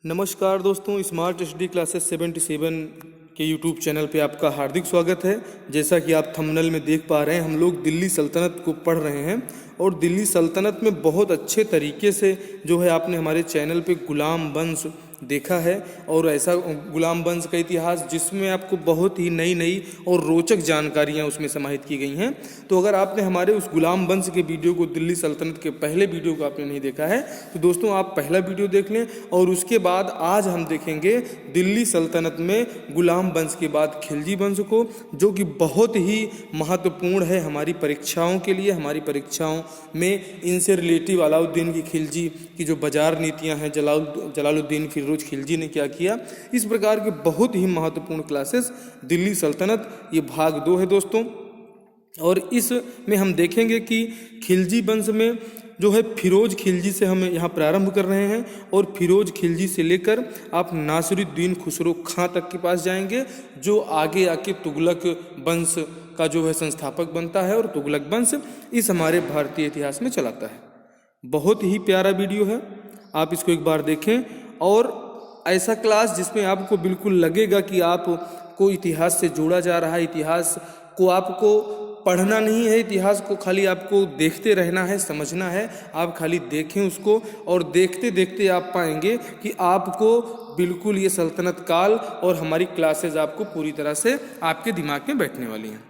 नमस्कार दोस्तों, smart HD classes 77 के यूट्यूब चैनल पे आपका हार्दिक स्वागत है। जैसा कि आप थंबनेल में देख पा रहे हैं, हम लोग दिल्ली सल्तनत को पढ़ रहे हैं और दिल्ली सल्तनत में बहुत अच्छे तरीके से जो है आपने हमारे चैनल पे गुलाम वंश देखा है और ऐसा गुलाम वंश का इतिहास जिसमें आपको बहुत ही नई नई और रोचक जानकारियां उसमें समाहित की गई हैं। तो अगर आपने हमारे उस गुलाम वंश के वीडियो को, दिल्ली सल्तनत के पहले वीडियो को आपने नहीं देखा है तो दोस्तों आप पहला वीडियो देख लें। और उसके बाद आज हम देखेंगे दिल्ली सल्तनत में गुलाम वंश के बाद खिलजी वंश को, जो कि बहुत ही महत्वपूर्ण है हमारी परीक्षाओं के लिए। हमारी परीक्षाओं में इनसे रिलेटिव अलाउद्दीन की खिलजी की जो बाजार नीतियां हैं, जलालुद्दीन फिरोज खिलजी ने क्या किया, इस प्रकार के बहुत ही महत्वपूर्ण क्लासेस दिल्ली सल्तनत, ये भाग 2 है दोस्तों। और इसमें हम देखेंगे कि खिलजी वंश में जो है फिरोज खिलजी से हम यहाँ प्रारंभ कर रहे हैं और फिरोज खिलजी से लेकर आप नासिरुद्दीन खुसरो खां तक के पास जाएंगे, जो आगे आके तुगलक वंश का जो है संस्थापक बनता है और तुगलक वंश इस हमारे भारतीय इतिहास में चलाता है। बहुत ही प्यारा वीडियो है, आप इसको एक बार देखें। और ऐसा क्लास जिसमें आपको बिल्कुल लगेगा कि आपको इतिहास से जोड़ा जा रहा है, इतिहास को आपको पढ़ना नहीं है, इतिहास को खाली आपको देखते रहना है, समझना है। आप खाली देखें उसको और देखते देखते आप पाएंगे कि आपको बिल्कुल ये सल्तनत काल और हमारी क्लासेज आपको पूरी तरह से आपके दिमाग में बैठने वाली हैं।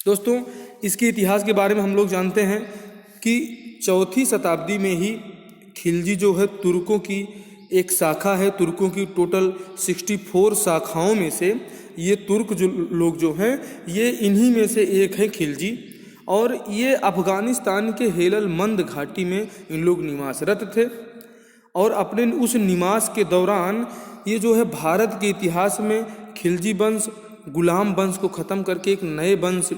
दोस्तों, इसके इतिहास के बारे में हम लोग जानते हैं कि 4वीं शताब्दी में ही खिलजी जो है तुर्कों की एक शाखा है। तुर्कों की टोटल 64 शाखाओं में से ये तुर्क जो लोग जो हैं, ये इन्हीं में से एक है खिलजी। और ये अफ़गानिस्तान के हेललमंद घाटी में इन लोग निवासरत थे। और अपने उस निवास के दौरान ये जो है भारत के इतिहास में खिलजी वंश, गुलाम वंश को ख़त्म करके एक नए वंश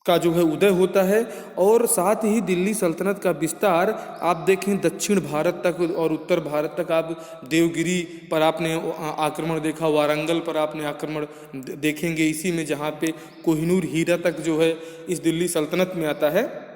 का जो है उदय होता है। और साथ ही दिल्ली सल्तनत का विस्तार आप देखें दक्षिण भारत तक और उत्तर भारत तक। आप देवगिरी पर आपने आक्रमण देखा, वारंगल पर आपने आक्रमण देखेंगे, इसी में जहाँ पे कोहिनूर हीरा तक जो है इस दिल्ली सल्तनत में आता है।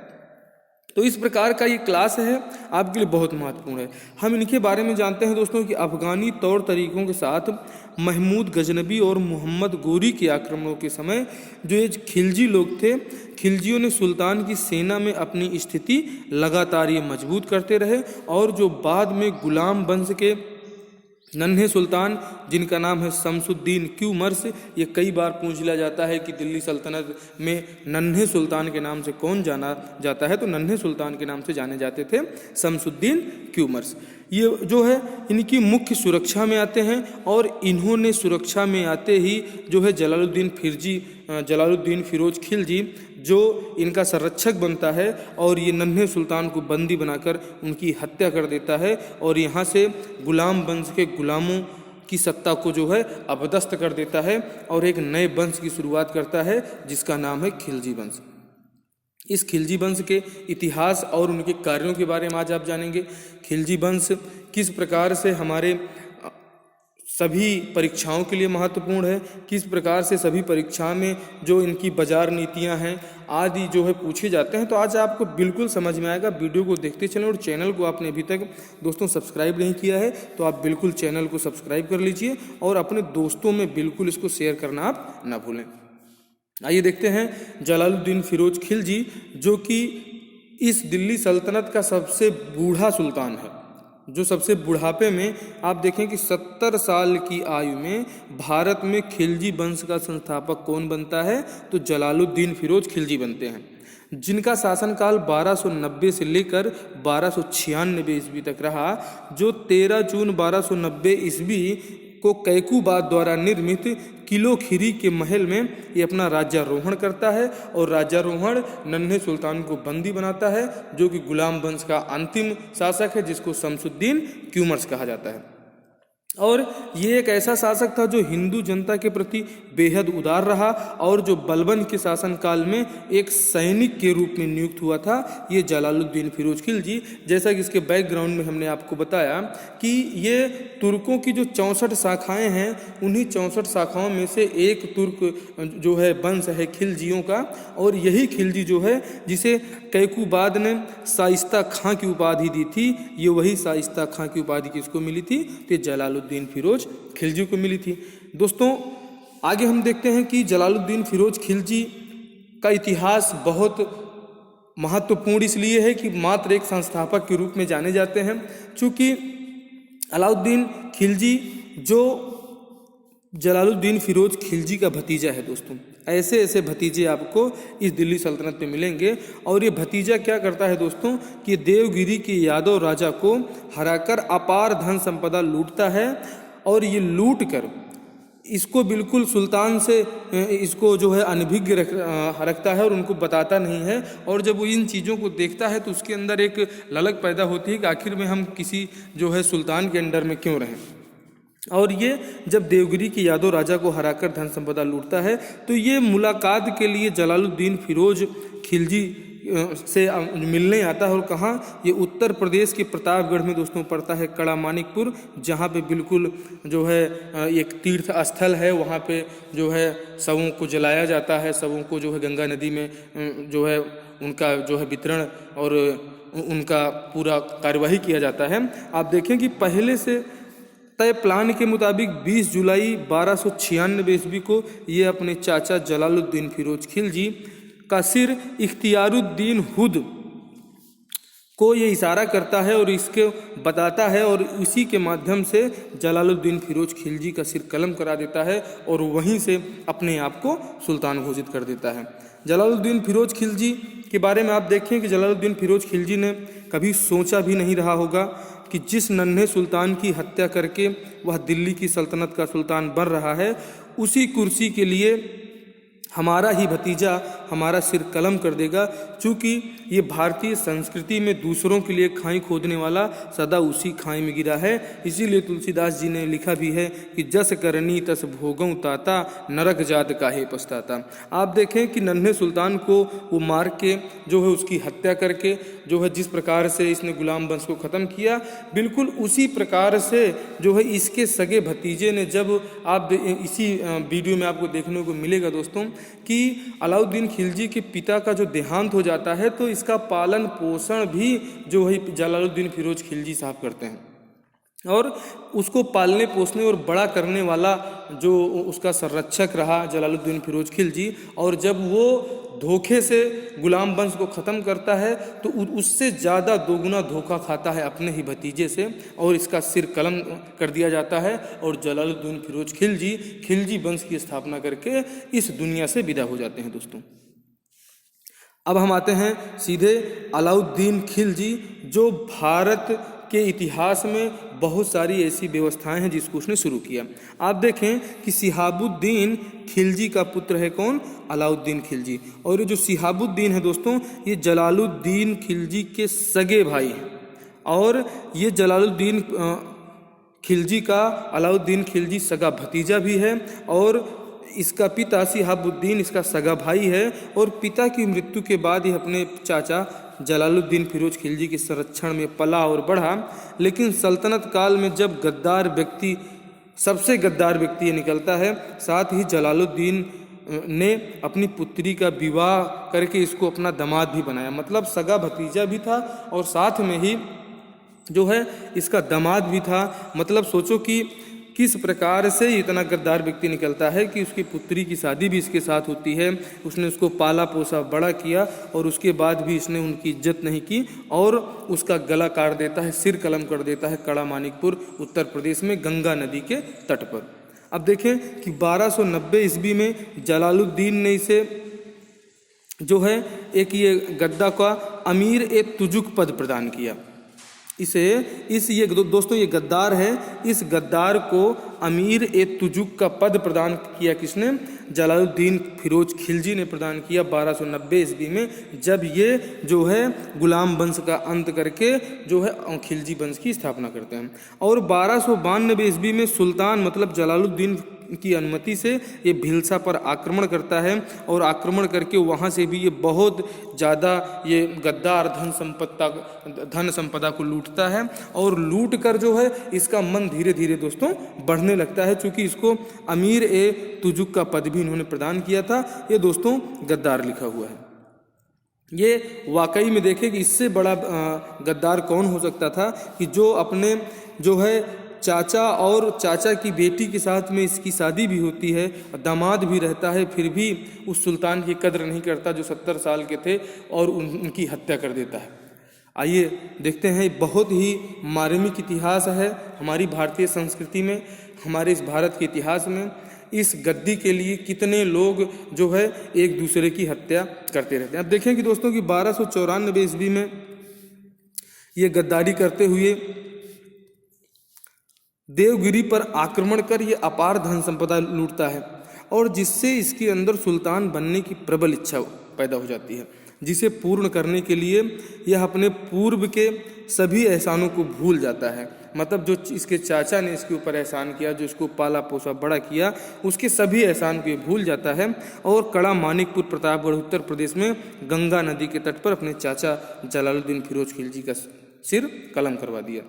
तो इस प्रकार का ये क्लास है, आपके लिए बहुत महत्वपूर्ण है। हम इनके बारे में जानते हैं दोस्तों कि अफ़गानी तौर तरीक़ों के साथ महमूद गजनबी और मोहम्मद गोरी के आक्रमणों के समय जो ये खिलजी लोग थे, खिलजियों ने सुल्तान की सेना में अपनी स्थिति लगातार ये मजबूत करते रहे। और जो बाद में गुलाम वंश के नन्हे सुल्तान, जिनका नाम है शमसुद्दीन क्यूमर्स, ये कई बार पूछ लिया जाता है कि दिल्ली सल्तनत में नन्हे सुल्तान के नाम से कौन जाना जाता है, तो नन्हे सुल्तान के नाम से जाने जाते थे शमसुद्दीन क्यूमर्स। ये जो है इनकी मुख्य सुरक्षा में आते हैं और इन्होंने सुरक्षा में आते ही जो है जलालुद्दीन फिरोज खिलजी जो इनका संरक्षक बनता है और ये नन्हे सुल्तान को बंदी बनाकर उनकी हत्या कर देता है और यहाँ से गुलाम वंश के गुलामों की सत्ता को जो है अपदस्थ कर देता है और एक नए वंश की शुरुआत करता है जिसका नाम है खिलजी वंश। इस खिलजी वंश के इतिहास और उनके कार्यों के बारे में आज आप जानेंगे। खिलजी वंश किस प्रकार से हमारे सभी परीक्षाओं के लिए महत्वपूर्ण है, किस प्रकार से सभी परीक्षा में जो इनकी बाजार नीतियां हैं आदि जो है पूछे जाते हैं, तो आज आपको बिल्कुल समझ में आएगा। वीडियो को देखते चलें और चैनल को आपने अभी तक दोस्तों सब्सक्राइब नहीं किया है तो आप बिल्कुल चैनल को सब्सक्राइब कर लीजिए और अपने दोस्तों में बिल्कुल इसको शेयर करना आप ना भूलें। आइए देखते हैं जलालुद्दीन फिरोज खिलजी, जो कि इस दिल्ली सल्तनत का सबसे बूढ़ा सुल्तान है, जो सबसे बुढ़ापे में आप देखें कि 70 साल की आयु में भारत में खिलजी वंश का संस्थापक कौन बनता है, तो जलालुद्दीन फिरोज खिलजी बनते हैं, जिनका शासनकाल 1290 से लेकर 1296 ईस्वी तक रहा। जो 13 जून 1290 ईस्वी को कैकूबाद द्वारा निर्मित किलो खीरी के महल में ये अपना राज्यारोहण करता है और राज्यारोहण नन्हे सुल्तान को बंदी बनाता है, जो कि गुलाम वंश का अंतिम शासक है, जिसको शमसुद्दीन क्यूमर्स कहा जाता है। और ये एक ऐसा शासक था जो हिंदू जनता के प्रति बेहद उदार रहा और जो बलबन के शासनकाल में एक सैनिक के रूप में नियुक्त हुआ था, ये जलालुद्दीन फिरोज खिलजी। जैसा कि इसके बैकग्राउंड में हमने आपको बताया कि ये तुर्कों की जो 64 शाखाएं हैं, उन्हीं 64 शाखाओं में से एक तुर्क जो है वंश है खिलजियों का, और यही खिलजी जो है जिसे कैकुबाद ने शाइस्ता खां की उपाधि दी थी, ये वही शाइस्ता खां की उपाधि किसको मिली थी? तो जलालुद्दीन फिरोज खिलजी को मिली थी। दोस्तों आगे हम देखते हैं कि जलालुद्दीन फिरोज खिलजी का इतिहास बहुत महत्वपूर्ण इसलिए है कि मात्र एक संस्थापक के रूप में जाने जाते हैं, चूँकि अलाउद्दीन खिलजी जो जलालुद्दीन फिरोज खिलजी का भतीजा है। दोस्तों ऐसे ऐसे भतीजे आपको इस दिल्ली सल्तनत में मिलेंगे, और ये भतीजा क्या करता है दोस्तों कि देवगिरी के यादव राजा को हराकर अपार धन संपदा लूटता है, और ये लूट कर इसको बिल्कुल सुल्तान से इसको जो है अनभिज्ञ रखता है और उनको बताता नहीं है। और जब वो इन चीज़ों को देखता है तो उसके अंदर एक ललक पैदा होती है कि आखिर में हम किसी जो है सुल्तान के अंडर में क्यों रहें। और ये जब देवगिरी के यादव राजा को हराकर धन संपदा लूटता है तो ये मुलाकात के लिए जलालुद्दीन फिरोज खिलजी से मिलने आता है। और कहाँ? ये उत्तर प्रदेश के प्रतापगढ़ में दोस्तों पड़ता है कड़ा मानिकपुर, जहाँ पे बिल्कुल जो है एक तीर्थ स्थल है, वहाँ पे जो है शवों को जलाया जाता है, शवों को जो है गंगा नदी में जो है उनका जो है वितरण और उनका पूरा कार्यवाही किया जाता है। आप देखें कि पहले से तय प्लान के मुताबिक 20 जुलाई 1296 ईस्वी को ये अपने चाचा जलालुद्दीन फिरोज खिलजी का सिर इख्तियारुद्दीन हुद को ये इशारा करता है और इसके बताता है, और इसी के माध्यम से जलालुद्दीन फिरोज खिलजी का सिर कलम करा देता है और वहीं से अपने आप को सुल्तान घोषित कर देता है। जलालुद्दीन फिरोज खिलजी के बारे में आप देखें कि जलालुद्दीन फिरोज खिलजी ने कभी सोचा भी नहीं रहा होगा कि जिस नन्हे सुल्तान की हत्या करके वह दिल्ली की सल्तनत का सुल्तान बन रहा है, उसी कुर्सी के लिए हमारा ही भतीजा हमारा सिर कलम कर देगा। चूँकि ये भारतीय संस्कृति में दूसरों के लिए खाई खोदने वाला सदा उसी खाई में गिरा है। इसीलिए तुलसीदास जी ने लिखा भी है कि जस करनी तस भोगऊं ताता, नरक जात काहे पछताता। आप देखें कि नन्हे सुल्तान को वो मार के जो है उसकी हत्या करके जो है जिस प्रकार से इसने गुलाम वंश को ख़त्म किया, बिल्कुल उसी प्रकार से जो है इसके सगे भतीजे ने, जब आप इसी वीडियो में आपको देखने को मिलेगा दोस्तों कि अलाउद्दीन खिलजी के पिता का जो देहांत हो जाता है तो इसका पालन पोषण भी जो है जलालुद्दीन फिरोज खिलजी साहब करते हैं, और उसको पालने पोसने और बड़ा करने वाला जो उसका संरक्षक रहा जलालुद्दीन फिरोज खिलजी। और जब वो धोखे से गुलाम वंश को ख़त्म करता है तो उससे ज़्यादा दोगुना धोखा खाता है अपने ही भतीजे से, और इसका सिर कलम कर दिया जाता है और जलालुद्दीन फिरोज खिलजी वंश की स्थापना करके इस दुनिया से विदा हो जाते हैं। दोस्तों अब हम आते हैं सीधे अलाउद्दीन खिलजी, जो भारत के इतिहास में बहुत सारी ऐसी व्यवस्थाएं हैं जिसको उसने शुरू किया। आप देखें कि सिहाबुद्दीन खिलजी का पुत्र है कौन? अलाउद्दीन खिलजी। और ये जो सिहाबुद्दीन है दोस्तों, ये जलालुद्दीन खिलजी के सगे भाई हैं, और ये जलालुद्दीन खिलजी का अलाउद्दीन खिलजी सगा भतीजा भी है, और इसका पिता सिहाबुद्दीन इसका सगा भाई है। और पिता की मृत्यु के बाद ये अपने चाचा जलालुद्दीन फिरोज खिलजी के संरक्षण में पला और बढ़ा। लेकिन सल्तनत काल में जब सबसे गद्दार व्यक्ति ये निकलता है, साथ ही जलालुद्दीन ने अपनी पुत्री का विवाह करके इसको अपना दामाद भी बनाया, मतलब सगा भतीजा भी था और साथ में ही जो है इसका दामाद भी था। मतलब सोचो कि किस प्रकार से इतना गद्दार व्यक्ति निकलता है कि उसकी पुत्री की शादी भी इसके साथ होती है, उसने उसको पाला पोसा बड़ा किया और उसके बाद भी इसने उनकी इज्जत नहीं की और उसका गला काट देता है, सिर कलम कर देता है कड़ा मानिकपुर उत्तर प्रदेश में गंगा नदी के तट पर। अब देखें कि 1290 ईस्वी में जलालुद्दीन ने इसे जो है एक ये गद्दा का अमीर ए तुजुक पद प्रदान किया। दोस्तों ये गद्दार है, इस गद्दार को अमीर ए तुजुक का पद प्रदान किया किसने? जलालुद्दीन फिरोज खिलजी ने प्रदान किया 1290 ईस्वी में, जब ये जो है गुलाम वंश का अंत करके जो है खिलजी वंश की स्थापना करते हैं। और 1292 ईस्वी में सुल्तान मतलब जलालुद्दीन की अनुमति से ये भिलसा पर आक्रमण करता है और आक्रमण करके वहाँ से भी ये बहुत ज़्यादा ये गद्दार धन संपदा को लूटता है और लूट कर जो है इसका मन धीरे धीरे दोस्तों बढ़ने लगता है, चूँकि इसको अमीर ए तुजुक का पद भी इन्होंने प्रदान किया था। ये दोस्तों गद्दार लिखा हुआ है। ये वाकई में देखें कि इससे बड़ा गद्दार कौन हो सकता था कि जो अपने जो है चाचा और चाचा की बेटी के साथ में इसकी शादी भी होती है, दामाद भी रहता है, फिर भी उस सुल्तान की कद्र नहीं करता जो 70 साल के थे और उनकी हत्या कर देता है। आइए देखते हैं, बहुत ही मार्मिक इतिहास है हमारी भारतीय संस्कृति में, हमारे इस भारत के इतिहास में। इस गद्दी के लिए कितने लोग जो है एक दूसरे की हत्या करते रहते हैं। अब देखें कि दोस्तों कि 1294 ईस्वी में ये गद्दारी करते हुए देवगिरी पर आक्रमण कर ये अपार धन संपदा लूटता है और जिससे इसके अंदर सुल्तान बनने की प्रबल इच्छा पैदा हो जाती है, जिसे पूर्ण करने के लिए यह अपने पूर्व के सभी एहसानों को भूल जाता है। मतलब जो इसके चाचा ने इसके ऊपर एहसान किया, जो इसको पाला पोसा बड़ा किया, उसके सभी एहसान को ये भूल जाता है और कड़ा मानिकपुर प्रतापगढ़ उत्तर प्रदेश में गंगा नदी के तट पर अपने चाचा जलालुद्दीन फिरोज खिलजी का सिर कलम करवा दिया।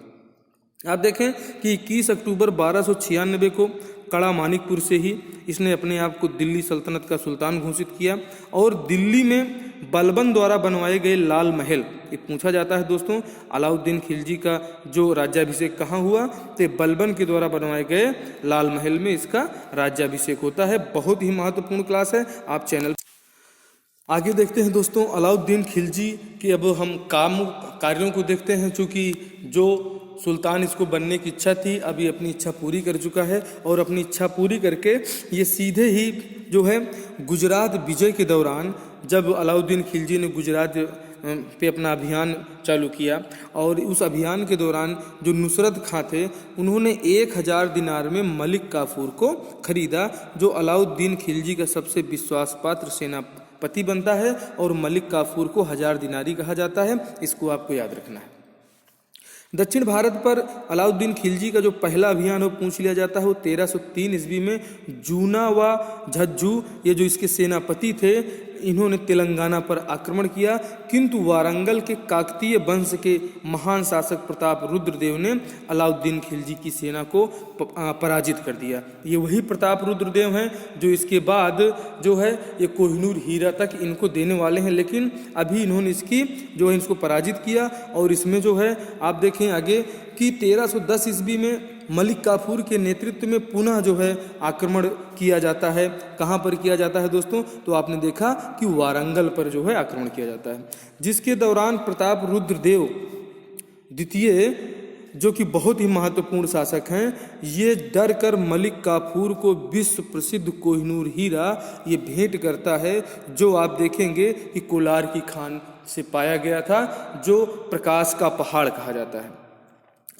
आप देखें कि 21 अक्टूबर 1296 को कड़ा मानिकपुर से ही इसने अपने आप को दिल्ली सल्तनत का सुल्तान घोषित किया और दिल्ली में बलबन द्वारा बनवाए गए लाल महल, ये पूछा जाता है दोस्तों अलाउद्दीन खिलजी का जो राज्याभिषेक कहाँ हुआ, तो बलबन के द्वारा बनवाए गए लाल महल में इसका राज्याभिषेक होता है। बहुत ही महत्वपूर्ण क्लास है, आप चैनल आगे देखते हैं दोस्तों। अलाउद्दीन खिलजी के अब हम कार्यों को देखते हैं, चूँकि जो सुल्तान इसको बनने की इच्छा थी, अभी अपनी इच्छा पूरी कर चुका है और अपनी इच्छा पूरी करके ये सीधे ही जो है गुजरात विजय के दौरान, जब अलाउद्दीन खिलजी ने गुजरात पे अपना अभियान चालू किया और उस अभियान के दौरान जो नुसरत खां थे उन्होंने 1000 दिनार में मलिक काफूर को खरीदा, जो अलाउद्दीन खिलजी का सबसे विश्वास पात्र सेनापति बनता है और मलिक काफूर को 1000 दिनारी कहा जाता है। इसको आपको याद रखना है। दक्षिण भारत पर अलाउद्दीन खिलजी का जो पहला अभियान हो पूछ लिया जाता है वो 1303 ईस्वी में जूना व झज्जू, ये जो इसके सेनापति थे, इन्होंने तेलंगाना पर आक्रमण किया, किंतु वारंगल के काकतीय वंश के महान शासक प्रताप रुद्रदेव ने अलाउद्दीन खिलजी की सेना को पराजित कर दिया। ये वही प्रताप रुद्रदेव हैं जो इसके बाद जो है ये कोहिनूर हीरा तक इनको देने वाले हैं, लेकिन अभी इन्होंने इसकी जो है इसको पराजित किया। और इसमें जो है आप देखें आगे कि 1310 ईस्वी में मलिक काफूर के नेतृत्व में पुनः जो है आक्रमण किया जाता है। कहाँ पर किया जाता है दोस्तों? तो आपने देखा कि वारंगल पर जो है आक्रमण किया जाता है, जिसके दौरान प्रताप रुद्रदेव द्वितीय, जो कि बहुत ही महत्वपूर्ण शासक हैं, ये डर कर मलिक काफूर को विश्व प्रसिद्ध कोहिनूर हीरा ये भेंट करता है, जो आप देखेंगे कि कोलार की खान से पाया गया था, जो प्रकाश का पहाड़ कहा जाता है।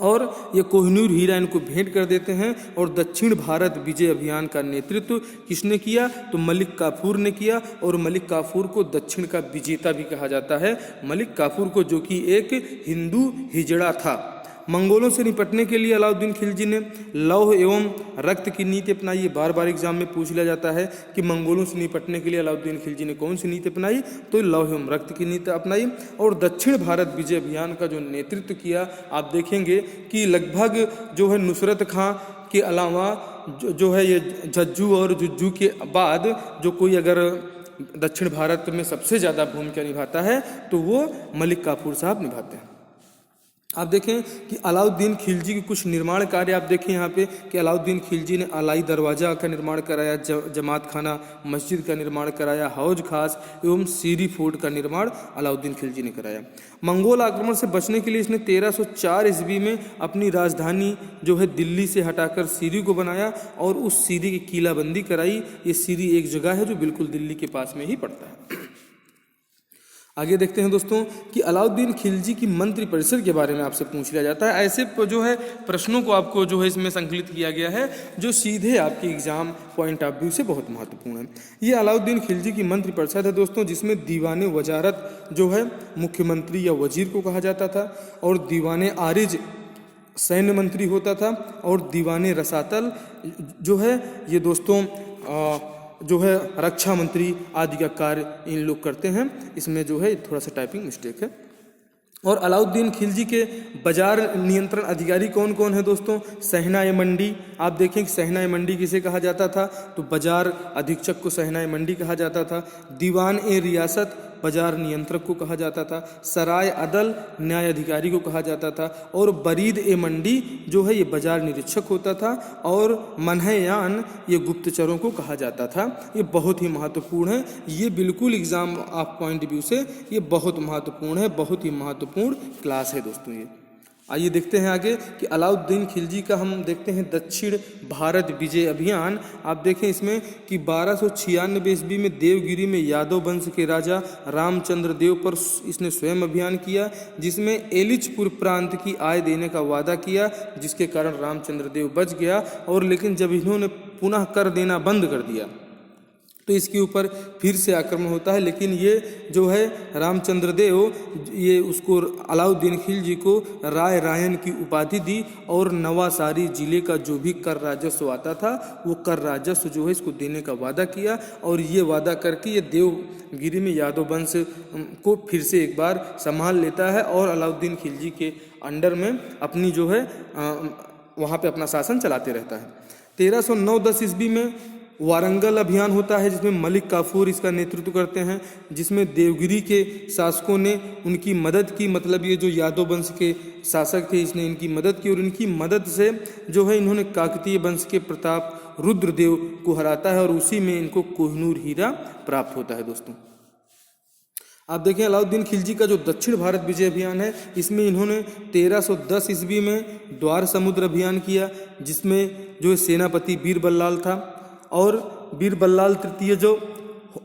और ये कोहिनूर हीरा इनको भेंट कर देते हैं। और दक्षिण भारत विजय अभियान का नेतृत्व किसने किया? तो मलिक काफूर ने किया। और मलिक काफूर को दक्षिण का विजेता भी कहा जाता है। मलिक काफूर को, जो कि एक हिंदू हिजड़ा था। मंगोलों से निपटने के लिए अलाउद्दीन खिलजी ने लौह एवं रक्त की नीति अपनाई। बार बार एग्जाम में पूछ लिया जाता है कि मंगोलों से निपटने के लिए अलाउद्दीन खिलजी ने कौन सी नीति अपनाई? तो लौह एवं रक्त की नीति अपनाई। और दक्षिण भारत विजय अभियान का जो नेतृत्व किया, आप देखेंगे कि लगभग जो है नुसरत खां के अलावा जो है ये झज्जू और जुज्जू के बाद जो कोई अगर दक्षिण भारत में सबसे ज़्यादा भूमिका निभाता है तो वो मलिक काफूर साहब निभाते हैं। आप देखें कि अलाउद्दीन खिलजी के कुछ निर्माण कार्य आप देखें यहाँ पे कि अलाउद्दीन खिलजी ने अलाई दरवाज़ा का निर्माण कराया, जमात खाना मस्जिद का निर्माण कराया, हौज खास एवं सीरी फोर्ट का निर्माण अलाउद्दीन खिलजी ने कराया। मंगोल आक्रमण से बचने के लिए इसने 1304 ईस्वी में अपनी राजधानी जो है दिल्ली से हटाकर सीरी को बनाया और उस सीरी की किलाबंदी कराई। ये सीरी एक जगह है जो बिल्कुल दिल्ली के पास में ही पड़ता है। आगे देखते हैं दोस्तों कि अलाउद्दीन खिलजी की मंत्री परिषद के बारे में आपसे पूछ लिया जाता है। ऐसे जो है प्रश्नों को आपको जो है इसमें संकलित किया गया है जो सीधे आपके एग्जाम पॉइंट ऑफ व्यू से बहुत महत्वपूर्ण है। ये अलाउद्दीन खिलजी की मंत्री परिषद है दोस्तों, जिसमें दीवाने वजारत जो है मुख्यमंत्री या वजीर को कहा जाता था, और दीवाने आरिज सैन्य मंत्री होता था, और दीवाने रसातल जो है ये दोस्तों जो है रक्षा मंत्री आदि का कार्य इन लोग करते हैं। इसमें जो है थोड़ा सा टाइपिंग मिस्टेक है। और अलाउद्दीन खिलजी के बाजार नियंत्रण अधिकारी कौन कौन है दोस्तों? शहनाई मंडी। आप देखें कि शहनाई मंडी किसे कहा जाता था, तो बाजार अधीक्षक को शहनाई मंडी कहा जाता था। दीवान ए रियासत बाजार नियंत्रक को कहा जाता था। सराय अदल न्याय अधिकारी को कहा जाता था। और बरीद ए मंडी जो है ये बाजार निरीक्षक होता था। और मनहयान ये गुप्तचरों को कहा जाता था। ये बहुत ही महत्वपूर्ण है, ये बिल्कुल एग्जाम ऑफ पॉइंट व्यू से ये बहुत महत्वपूर्ण है, बहुत ही महत्वपूर्ण क्लास है दोस्तों ये। आइए देखते हैं आगे कि अलाउद्दीन खिलजी का हम देखते हैं दक्षिण भारत विजय अभियान। आप देखें इसमें कि 1296 ईस्वी में देवगिरी में यादव वंश के राजा रामचंद्र देव पर इसने स्वयं अभियान किया, जिसमें एलिचपुर प्रांत की आय देने का वादा किया, जिसके कारण रामचंद्र देव बच गया। और लेकिन जब इन्होंने पुनः कर देना बंद कर दिया तो इसके ऊपर फिर से आक्रमण होता है। लेकिन ये जो है रामचंद्र देव ये उसको अलाउद्दीन खिलजी को राय रायन की उपाधि दी, और नवासारी जिले का जो भी कर राजस्व आता था वो कर राजस्व जो है इसको देने का वादा किया। और ये वादा करके ये देवगिरी में यादव वंश को फिर से एक बार संभाल लेता है और अलाउद्दीन खिलजी के अंडर में अपनी जो है वहाँ पे अपना शासन चलाते रहता है। 1309-10 ईस्वी में वारंगल अभियान होता है, जिसमें मलिक काफूर इसका नेतृत्व करते हैं, जिसमें देवगिरी के शासकों ने उनकी मदद की। मतलब ये जो यादव वंश के शासक थे इसने इनकी मदद की, और इनकी मदद से जो है इन्होंने काकतीय वंश के प्रताप रुद्रदेव को हराता है, और उसी में इनको कोहिनूर हीरा प्राप्त होता है दोस्तों। आप देखें अलाउद्दीन खिलजी का जो दक्षिण भारत विजय अभियान है, इसमें इन्होंने 1310 ईस्वी में द्वार समुद्र अभियान किया, जिसमें जो सेनापति बीर बल्लाल था। और बीर बल्लाल तृतीय जो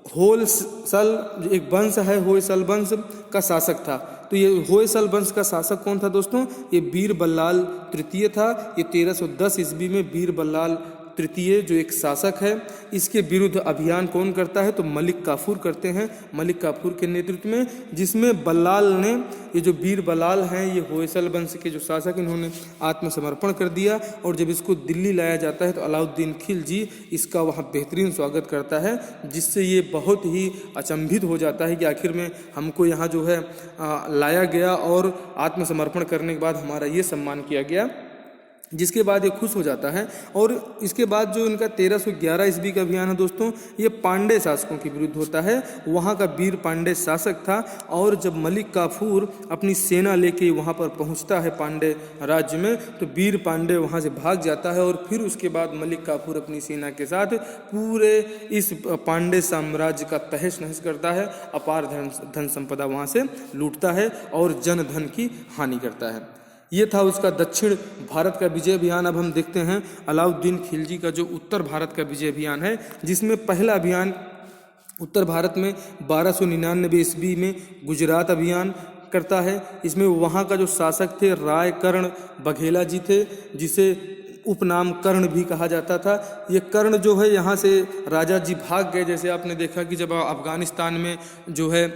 होयसल एक वंश है, होयसल वंश का शासक था। तो ये होयसल वंश का शासक कौन था दोस्तों? ये बीर बल्लाल तृतीय था। ये 1310 ईस्वी में बीर बल्लाल तृतीय जो एक शासक है, इसके विरुद्ध अभियान कौन करता है? तो मलिक काफूर करते हैं, मलिक काफूर के नेतृत्व में, जिसमें बल्लाल ने ये जो बीर बल्लाल हैं ये होयसल वंश के जो शासक इन्होंने आत्मसमर्पण कर दिया। और जब इसको दिल्ली लाया जाता है तो अलाउद्दीन खिलजी इसका वहाँ बेहतरीन स्वागत करता है, जिससे ये बहुत ही अचंभित हो जाता है कि आखिर में हमको यहाँ जो है लाया गया और आत्मसमर्पण करने के बाद हमारा ये सम्मान किया गया, जिसके बाद ये खुश हो जाता है। और इसके बाद जो इनका 1311 ईस्वी का अभियान है दोस्तों, ये पांडे शासकों के विरुद्ध होता है। वहाँ का बीर पांडे शासक था, और जब मलिक काफूर अपनी सेना लेके वहाँ पर पहुँचता है पांडे राज्य में, तो बीर पांडे वहाँ से भाग जाता है। और फिर उसके बाद मलिक काफूर अपनी सेना के साथ पूरे इस पांडे साम्राज्य का तहस नहस करता है, अपार धन संपदा वहाँ से लूटता है और जन धन की हानि करता है। ये था उसका दक्षिण भारत का विजय अभियान। अब हम देखते हैं अलाउद्दीन खिलजी का जो उत्तर भारत का विजय अभियान है, जिसमें पहला अभियान उत्तर भारत में 1299 ईस्वी में गुजरात अभियान करता है। इसमें वहाँ का जो शासक थे राय कर्ण बघेला जी थे, जिसे उपनाम कर्ण भी कहा जाता था। ये कर्ण जो है यहाँ से राजा जी भाग गए। जैसे आपने देखा कि जब अफगानिस्तान में जो है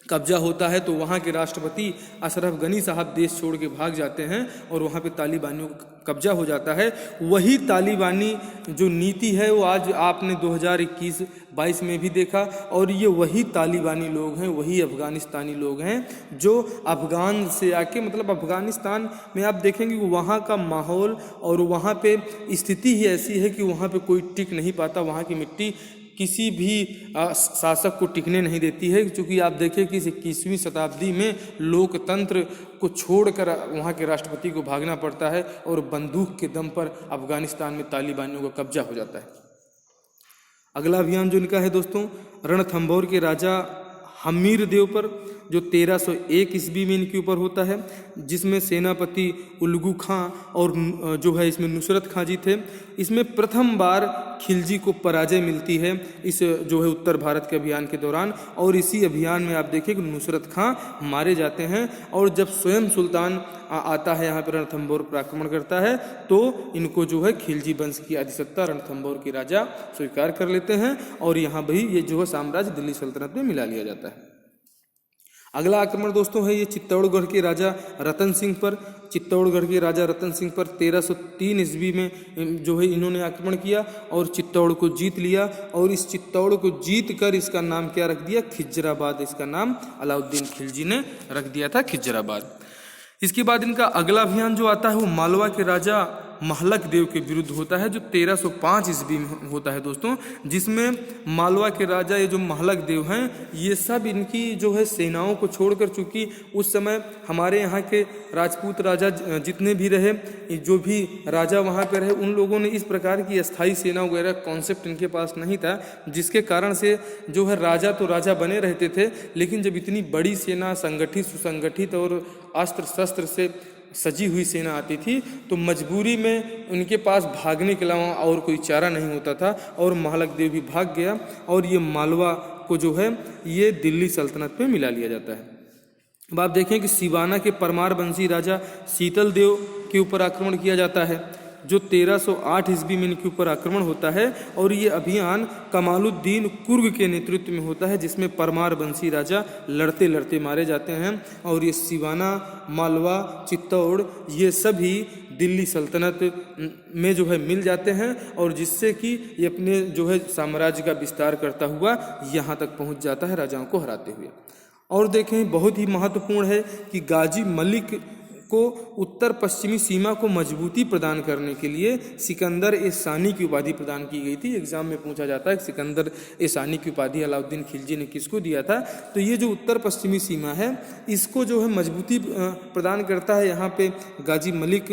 कब्जा होता है तो वहाँ के राष्ट्रपति अशरफ गनी साहब देश छोड़ के भाग जाते हैं और वहाँ पे तालिबानियों का कब्जा हो जाता है। वही तालिबानी जो नीति है वो आज आपने 2021-22 में भी देखा, और ये वही तालिबानी लोग हैं, वही अफगानिस्तानी लोग हैं जो अफगान से आके, मतलब अफगानिस्तान में आप देखेंगे कि वहाँ का माहौल और वहाँ पे स्थिति ही ऐसी है कि वहाँ पे कोई टिक नहीं पाता। वहाँ की मिट्टी किसी भी शासक को टिकने नहीं देती है, क्योंकि आप देखें कि 21वीं शताब्दी में लोकतंत्र को छोड़कर वहाँ के राष्ट्रपति को भागना पड़ता है और बंदूक के दम पर अफगानिस्तान में तालिबानियों का कब्जा हो जाता है। अगला अभियान जो इनका है दोस्तों, रणथंभौर के राजा हमीर देव पर जो 1301 ईस्वी में इनके ऊपर होता है, जिसमें सेनापति उल्गू खां और जो है इसमें नुसरत खां जी थे। इसमें प्रथम बार खिलजी को पराजय मिलती है इस जो है उत्तर भारत के अभियान के दौरान, और इसी अभियान में आप देखिए कि नुसरत खां मारे जाते हैं। और जब स्वयं सुल्तान आता है यहाँ पर रणथंभौर पर आक्रमण करता है, तो इनको जो है खिलजी वंश की अधिसत्ता रणथंभौर की राजा स्वीकार कर लेते हैं, और यहाँ भी ये जो है साम्राज्य दिल्ली सल्तनत में मिला लिया जाता है। अगला आक्रमण दोस्तों है ये चित्तौड़गढ़ के राजा रतन सिंह पर। चित्तौड़गढ़ के राजा रतन सिंह पर 1303 ईस्वी में जो है इन्होंने आक्रमण किया और चित्तौड़ को जीत लिया, और इस चित्तौड़ को जीत कर इसका नाम क्या रख दिया, खिजराबाद। इसका नाम अलाउद्दीन खिलजी ने रख दिया था, खिजराबाद। इसके बाद इनका अगला अभियान जो आता है वो मालवा के राजा महलक देव के विरुद्ध होता है, जो 1305 ईस्वी में होता है दोस्तों, जिसमें मालवा के राजा ये जो महलक देव हैं ये सब इनकी जो है सेनाओं को छोड़कर, चूंकि उस समय हमारे यहाँ के राजपूत राजा जितने भी रहे, जो भी राजा वहाँ पे रहे, उन लोगों ने इस प्रकार की अस्थाई सेना वगैरह कॉन्सेप्ट इनके पास नहीं था, जिसके कारण से जो है राजा तो राजा बने रहते थे, लेकिन जब इतनी बड़ी सेना संगठित सुसंगठित और अस्त्र शस्त्र से सजी हुई सेना आती थी तो मजबूरी में उनके पास भागने के अलावा और कोई चारा नहीं होता था, और महलक देव भी भाग गया, और ये मालवा को जो है ये दिल्ली सल्तनत में मिला लिया जाता है। अब आप देखें कि सिवाना के परमार वंशी राजा शीतल देव के ऊपर आक्रमण किया जाता है, जो 1308 ईस्वी में इनके ऊपर आक्रमण होता है, और ये अभियान कमालुद्दीन कुर्ग के नेतृत्व में होता है, जिसमें परमार वंशी राजा लड़ते लड़ते मारे जाते हैं। और ये सिवाना, मालवा, चित्तौड़ ये सभी दिल्ली सल्तनत में जो है मिल जाते हैं, और जिससे कि ये अपने जो है साम्राज्य का विस्तार करता हुआ यहाँ तक पहुँच जाता है, राजाओं को हराते हुए। और देखें बहुत ही महत्वपूर्ण है कि गाजी मलिक को उत्तर पश्चिमी सीमा को मजबूती प्रदान करने के लिए सिकंदर ए सानी की उपाधि प्रदान की गई थी। एग्जाम में पूछा जाता है कि सिकंदर ए सानी की उपाधि अलाउद्दीन खिलजी ने किसको दिया था, तो ये जो उत्तर पश्चिमी सीमा है इसको जो है मजबूती प्रदान करता है यहाँ पे गाजी मलिक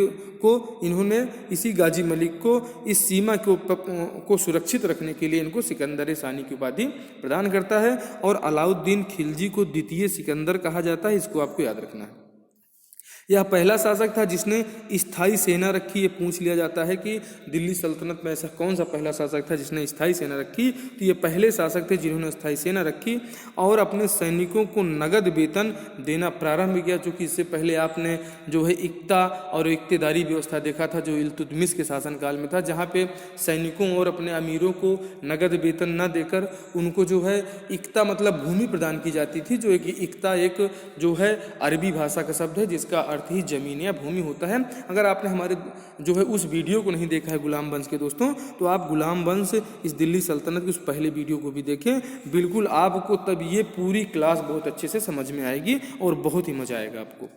को। इन्होंने इसी गाजी मलिक को इस सीमा को सुरक्षित रखने के लिए इनको सिकंदर ए सानी की उपाधि प्रदान करता है, और अलाउद्दीन खिलजी को द्वितीय सिकंदर कहा जाता है, इसको आपको याद रखना है। यह पहला शासक था जिसने स्थायी सेना रखी। ये पूछ लिया जाता है कि दिल्ली सल्तनत में ऐसा कौन सा पहला शासक था जिसने स्थायी सेना रखी, तो ये पहले शासक थे जिन्होंने स्थायी सेना रखी और अपने सैनिकों को नगद वेतन देना प्रारंभ किया। चूँकि इससे पहले आपने जो है इक्ता और इक्तेदारी व्यवस्था देखा था जो इल्तुतमिश के शासनकाल में था, जहाँ पे सैनिकों और अपने अमीरों को नगद वेतन न देकर उनको जो है इक्ता मतलब भूमि प्रदान की जाती थी। जो एक इक्ता एक जो है अरबी भाषा का शब्द है जिसका ही जमीन या भूमि होता है। अगर आपने हमारे जो है उस वीडियो को नहीं देखा है गुलाम वंश के दोस्तों, तो आप गुलाम वंश इस दिल्ली सल्तनत के उस पहले वीडियो को भी देखें, बिल्कुल आपको तब ये पूरी क्लास बहुत अच्छे से समझ में आएगी और बहुत ही मजा आएगा आपको।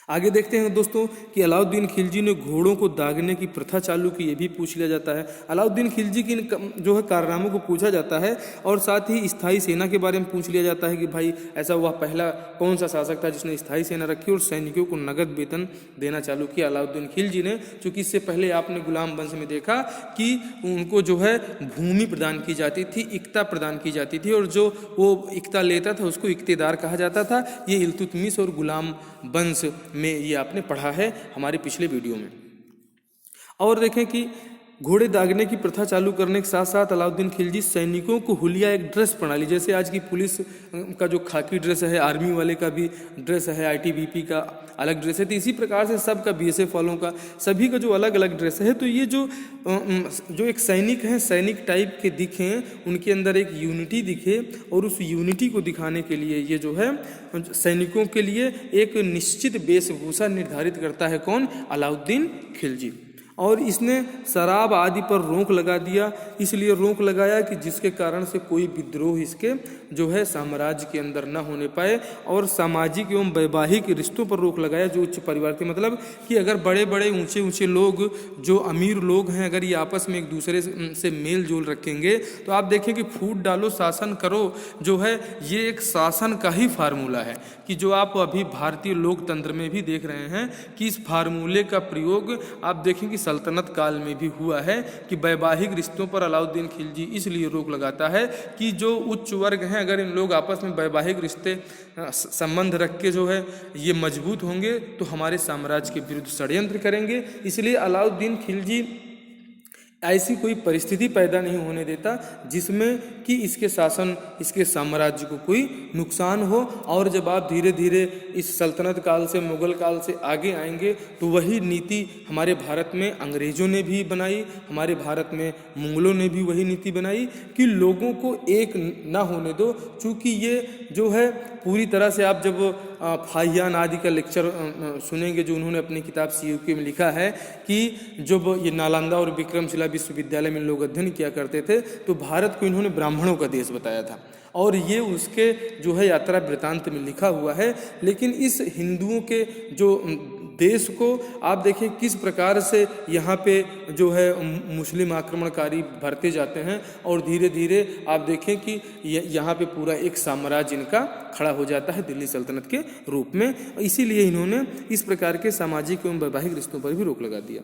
आगे देखते हैं दोस्तों कि अलाउद्दीन खिलजी ने घोड़ों को दागने की प्रथा चालू की, ये भी पूछ लिया जाता है। अलाउद्दीन खिलजी की जो है कारनामों को पूछा जाता है और साथ ही स्थायी सेना के बारे में पूछ लिया जाता है कि भाई ऐसा वह पहला कौन सा शासक था जिसने स्थायी सेना रखी और सैनिकों को नगद वेतन देना चालू किया। अलाउद्दीन खिलजी ने, चूँकि इससे पहले आपने गुलाम वंश में देखा कि उनको जो है भूमि प्रदान की जाती थी, इक्ता प्रदान की जाती थी और जो वो इक्ता लेता था उसको इक्तेदार कहा जाता था। ये इल्तुतमिश और गुलाम वंश में ये आपने पढ़ा है हमारे पिछले वीडियो में। और देखें कि घोड़े दागने की प्रथा चालू करने के साथ साथ अलाउद्दीन खिलजी सैनिकों को हुलिया एक ड्रेस प्रणाली, जैसे आज की पुलिस का जो खाकी ड्रेस है, आर्मी वाले का भी ड्रेस है, आईटीबीपी का अलग ड्रेस है, तो इसी प्रकार से सबका बीएसएफ वालों का सभी का जो अलग अलग ड्रेस है। तो ये जो एक सैनिक हैं, सैनिक टाइप के दिखें, उनके अंदर एक यूनिटी दिखे और उस यूनिटी को दिखाने के लिए ये जो है सैनिकों के लिए एक निश्चित वेशभूषा निर्धारित करता है कौन, अलाउद्दीन खिलजी। और इसने शराब आदि पर रोक लगा दिया, इसलिए रोक लगाया कि जिसके कारण से कोई विद्रोह इसके जो है साम्राज्य के अंदर न होने पाए। और सामाजिक एवं वैवाहिक रिश्तों पर रोक लगाया, जो उच्च परिवार के, मतलब कि अगर बड़े बड़े ऊंचे ऊंचे लोग जो अमीर लोग हैं अगर ये आपस में एक दूसरे से मेल जोल रखेंगे तो आप देखें कि फूट डालो शासन करो जो है ये एक शासन का ही फार्मूला है, कि जो आप अभी भारतीय लोकतंत्र में भी देख रहे हैं कि इस फार्मूले का प्रयोग आप देखें कि सल्तनत काल में भी हुआ है कि वैवाहिक रिश्तों पर अलाउद्दीन खिलजी इसलिए रोक लगाता है कि जो उच्च वर्ग हैं, अगर इन लोग आपस में वैवाहिक रिश्ते संबंध रख के जो है ये मजबूत होंगे तो हमारे साम्राज्य के विरुद्ध षड्यंत्र करेंगे। इसलिए अलाउद्दीन खिलजी ऐसी कोई परिस्थिति पैदा नहीं होने देता जिसमें कि इसके शासन, इसके साम्राज्य को कोई नुकसान हो। और जब आप धीरे धीरे इस सल्तनत काल से, मुगल काल से आगे आएंगे तो वही नीति हमारे भारत में अंग्रेज़ों ने भी बनाई, हमारे भारत में मुगलों ने भी वही नीति बनाई कि लोगों को एक ना होने दो। चूँकि ये जो है पूरी तरह से, आप जब फाहियान आदि का लेक्चर सुनेंगे जो उन्होंने अपनी किताब CUK में लिखा है कि जब ये नालंदा और विक्रमशिला विश्वविद्यालय में लोग अध्ययन किया करते थे तो भारत को इन्होंने ब्राह्मणों का देश बताया था, और ये उसके जो है यात्रा वृत्तांत में लिखा हुआ है। लेकिन इस हिंदुओं के जो देश को आप देखें किस प्रकार से यहाँ पे जो है मुस्लिम आक्रमणकारी भरते जाते हैं, और धीरे धीरे आप देखें कि यहाँ पे पूरा एक साम्राज्य इनका खड़ा हो जाता है दिल्ली सल्तनत के रूप में। इसीलिए इन्होंने इस प्रकार के सामाजिक एवं वैवाहिक रिश्तों पर भी रोक लगा दिया।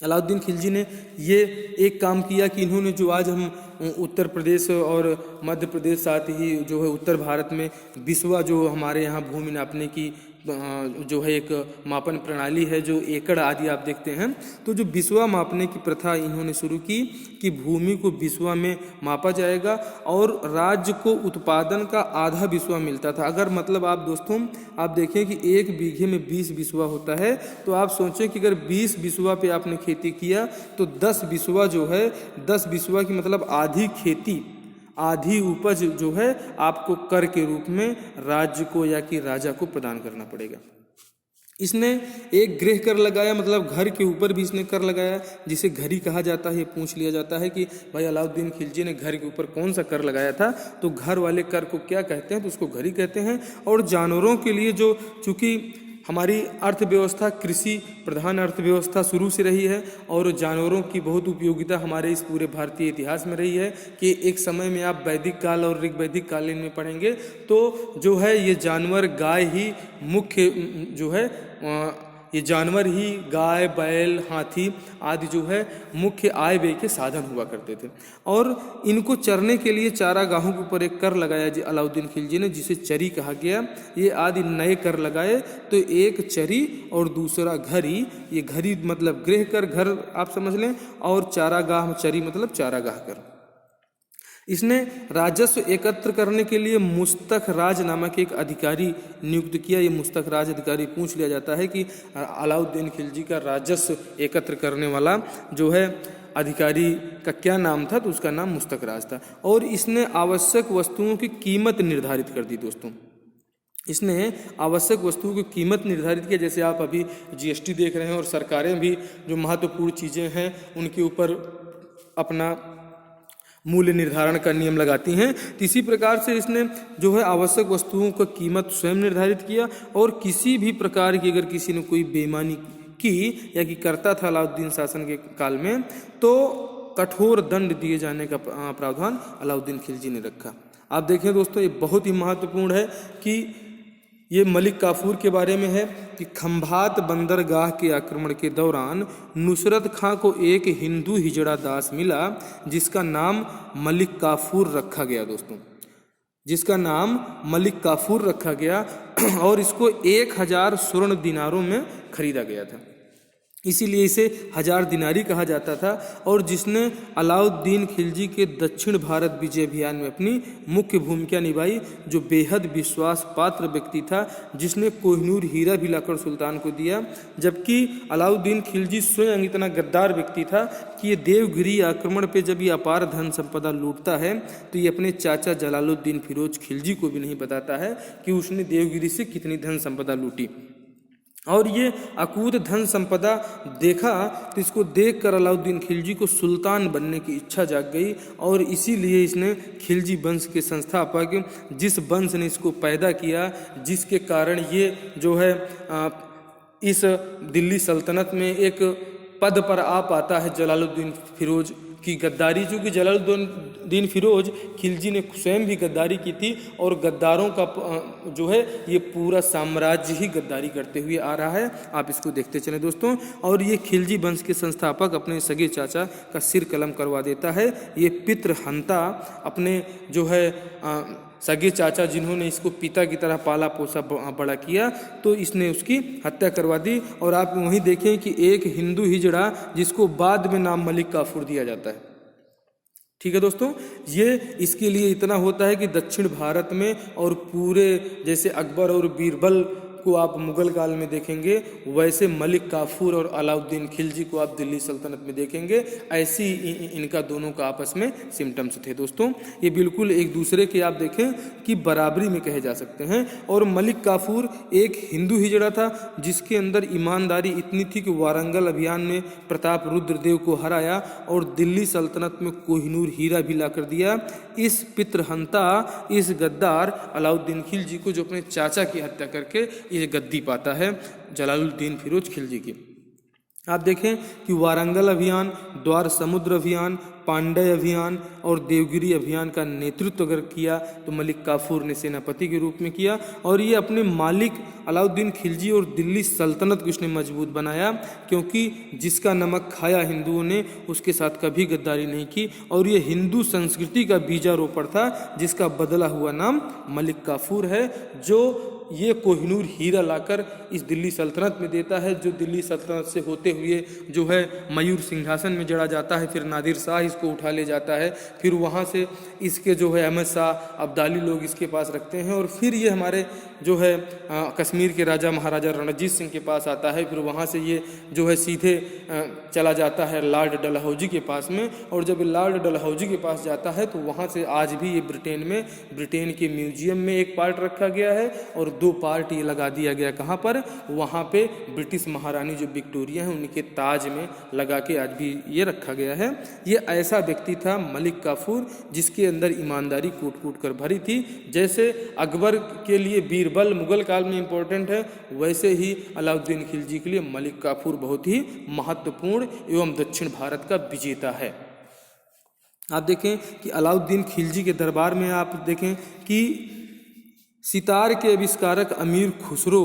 अलाउद्दीन खिलजी ने ये एक काम किया कि इन्होंने जो आज हम उत्तर प्रदेश और मध्य प्रदेश साथ ही जो है उत्तर भारत में बिस्वा, जो हमारे यहाँ भूमि नापने की जो है एक मापन प्रणाली है, जो एकड़ आदि आप देखते हैं, तो जो बिस्वा मापने की प्रथा इन्होंने शुरू की कि भूमि को बिस्वा में मापा जाएगा और राज्य को उत्पादन का आधा बिस्वा मिलता था। अगर मतलब आप दोस्तों आप देखें कि 1 बीघे में 20 बिस्वा होता है, तो आप सोचें कि अगर 20 बिस्वा पे आपने खेती किया तो 10 बिस्वा जो है, 10 बिस्वा की मतलब आधी खेती, आधी उपज जो है आपको कर के रूप में राज्य को या कि राजा को प्रदान करना पड़ेगा। इसने एक गृह कर लगाया, मतलब घर के ऊपर भी इसने कर लगाया, जिसे घरी कहा जाता है। ये पूछ लिया जाता है कि भाई अलाउद्दीन खिलजी ने घर के ऊपर कौन सा कर लगाया था, तो घर वाले कर को क्या कहते हैं, तो उसको घरी कहते हैं। और जानवरों के लिए जो, चूँकि हमारी अर्थव्यवस्था कृषि प्रधान अर्थव्यवस्था शुरू से रही है और जानवरों की बहुत उपयोगिता हमारे इस पूरे भारतीय इतिहास में रही है कि एक समय में आप वैदिक काल और ऋग्वैदिक कालीन में पढ़ेंगे तो जो है ये जानवर गाय ही मुख्य जो है, ये जानवर ही गाय, बैल, हाथी आदि जो है मुख्य आय व्यय के साधन हुआ करते थे। और इनको चरने के लिए चारागाहों के ऊपर एक कर लगाया जी अलाउद्दीन खिलजी ने, जिसे चरी कहा गया। ये आदि नए कर लगाए, तो एक चरी और दूसरा घरी। ये घरी मतलब गृह कर, घर आप समझ लें, और चारागाह, चरी मतलब चारागाह कर। इसने राजस्व एकत्र करने के लिए मुस्तख राज नामक एक अधिकारी नियुक्त किया। ये मुस्तख राज अधिकारी पूछ लिया जाता है कि अलाउद्दीन खिलजी का राजस्व एकत्र करने वाला जो है अधिकारी का क्या नाम था, तो उसका नाम मुस्तख राज था। और इसने आवश्यक वस्तुओं की कीमत निर्धारित कर दी दोस्तों। इसने आवश्यक वस्तुओं की कीमत निर्धारित किया, जैसे आप अभी GST देख रहे हैं और सरकारें भी जो महत्वपूर्ण चीज़ें हैं उनके ऊपर अपना मूल्य निर्धारण का नियम लगाती हैं। तो इसी प्रकार से इसने जो है आवश्यक वस्तुओं का कीमत स्वयं निर्धारित किया, और किसी भी प्रकार की अगर किसी ने कोई बेईमानी की या कि करता था अलाउद्दीन शासन के काल में, तो कठोर दंड दिए जाने का प्रावधान अलाउद्दीन खिलजी ने रखा। आप देखें दोस्तों, ये बहुत ही महत्वपूर्ण है कि ये मलिक काफूर के बारे में है कि खंभात बंदरगाह के आक्रमण के दौरान नुसरत खां को एक हिंदू हिजड़ा दास मिला जिसका नाम मलिक काफूर रखा गया दोस्तों, जिसका नाम मलिक काफूर रखा गया, और इसको 1000 स्वर्ण दिनारों में खरीदा गया था। इसीलिए इसे 1000 दिनारी कहा जाता था। और जिसने अलाउद्दीन खिलजी के दक्षिण भारत विजय अभियान में अपनी मुख्य भूमिका निभाई, जो बेहद विश्वास पात्र व्यक्ति था, जिसने कोहिनूर हीरा भी लाकर सुल्तान को दिया। जबकि अलाउद्दीन खिलजी स्वयं इतना गद्दार व्यक्ति था कि ये देवगिरी आक्रमण पे जब ये अपार धन संपदा लूटता है तो ये अपने चाचा जलालुद्दीन फिरोज खिलजी को भी नहीं बताता है कि उसने देवगिरी से कितनी धन संपदा लूटी। और ये अकूत धन संपदा देखा तो इसको देखकर अलाउद्दीन खिलजी को सुल्तान बनने की इच्छा जाग गई, और इसीलिए इसने खिलजी वंश के संस्थापक, जिस वंश ने इसको पैदा किया, जिसके कारण ये जो है इस दिल्ली सल्तनत में एक पद पर आ पाता है, जलालुद्दीन फिरोज की गद्दारी, चूँकि अलाउद्दीन फिरोज खिलजी ने स्वयं भी गद्दारी की थी और गद्दारों का जो है ये पूरा साम्राज्य ही गद्दारी करते हुए आ रहा है। आप इसको देखते चलें दोस्तों। और ये खिलजी वंश के संस्थापक अपने सगे चाचा का सिर कलम करवा देता है। ये पितृहंता अपने जो है सगे चाचा जिन्होंने इसको पिता की तरह पाला पोसा बड़ा किया, तो इसने उसकी हत्या करवा दी। और आप वहीं देखें कि एक हिंदू हिजड़ा जिसको बाद में नाम मलिक काफूर दिया जाता है। ठीक है दोस्तों, ये इसके लिए इतना होता है कि दक्षिण भारत में और पूरे जैसे अकबर और बीरबल को आप मुगल काल में देखेंगे, वैसे मलिक काफूर और अलाउद्दीन खिलजी को आप दिल्ली सल्तनत में देखेंगे। ऐसी इनका दोनों का आपस में सिम्टम्स थे दोस्तों। ये बिल्कुल एक दूसरे के आप देखें कि बराबरी में कहे जा सकते हैं। और मलिक काफूर एक हिंदू हिजड़ा था जिसके अंदर ईमानदारी इतनी थी कि वारंगल अभियान में प्रताप रुद्रदेव को हराया और दिल्ली सल्तनत में कोहिनूर हीरा भी ला कर दिया। इस पितृहंता, इस गद्दार अलाउद्दीन खिलजी को, जो अपने चाचा की हत्या करके ये गद्दी पाता है जलालुद्दीन फिरोज खिलजी की। आप देखें कि वारंगल अभियान, द्वार समुद्र अभियान, पांड्य अभियान और देवगिरी अभियान का नेतृत्व अगर किया तो मलिक काफूर ने सेनापति के रूप में किया। और ये अपने मालिक अलाउद्दीन खिलजी और दिल्ली सल्तनत को इसने मजबूत बनाया, क्योंकि जिसका नमक खाया हिंदुओं ने उसके साथ कभी गद्दारी नहीं की। और ये हिंदू संस्कृति का बीजारोपण था जिसका बदला हुआ नाम मलिक काफूर है, जो ये कोहिनूर हीरा लाकर इस दिल्ली सल्तनत में देता है, जो दिल्ली सल्तनत से होते हुए जो है मयूर सिंहासन में जड़ा जाता है। फिर नादिर शाह इसको उठा ले जाता है, फिर वहाँ से इसके जो है अहमद शाह अब्दाली लोग इसके पास रखते हैं। और फिर ये हमारे जो है कश्मीर के राजा महाराजा रणजीत सिंह के पास आता है। फिर वहाँ से ये जो है सीधे चला जाता है लॉर्ड डलहौजी के पास में। और जब लॉर्ड डलहौजी के पास जाता है तो वहाँ से आज भी ये ब्रिटेन के म्यूजियम में एक पार्ट रखा गया है और 2 पार्ट ये लगा दिया गया। कहाँ पर? वहाँ पे ब्रिटिश महारानी जो विक्टोरिया हैं उनके ताज में लगा के आज भी ये रखा गया है। ये ऐसा व्यक्ति था मलिक काफूर जिसके अंदर ईमानदारी कूट कूट कर भरी थी। जैसे अकबर के लिए बीरबल मुगल काल में इम्पोर्टेंट है, वैसे ही अलाउद्दीन खिलजी के लिए मलिक काफूर बहुत ही महत्वपूर्ण एवं दक्षिण भारत का विजेता है। आप देखें कि अलाउद्दीन खिलजी के दरबार में आप देखें कि सितार के आविष्कारक अमीर खुसरो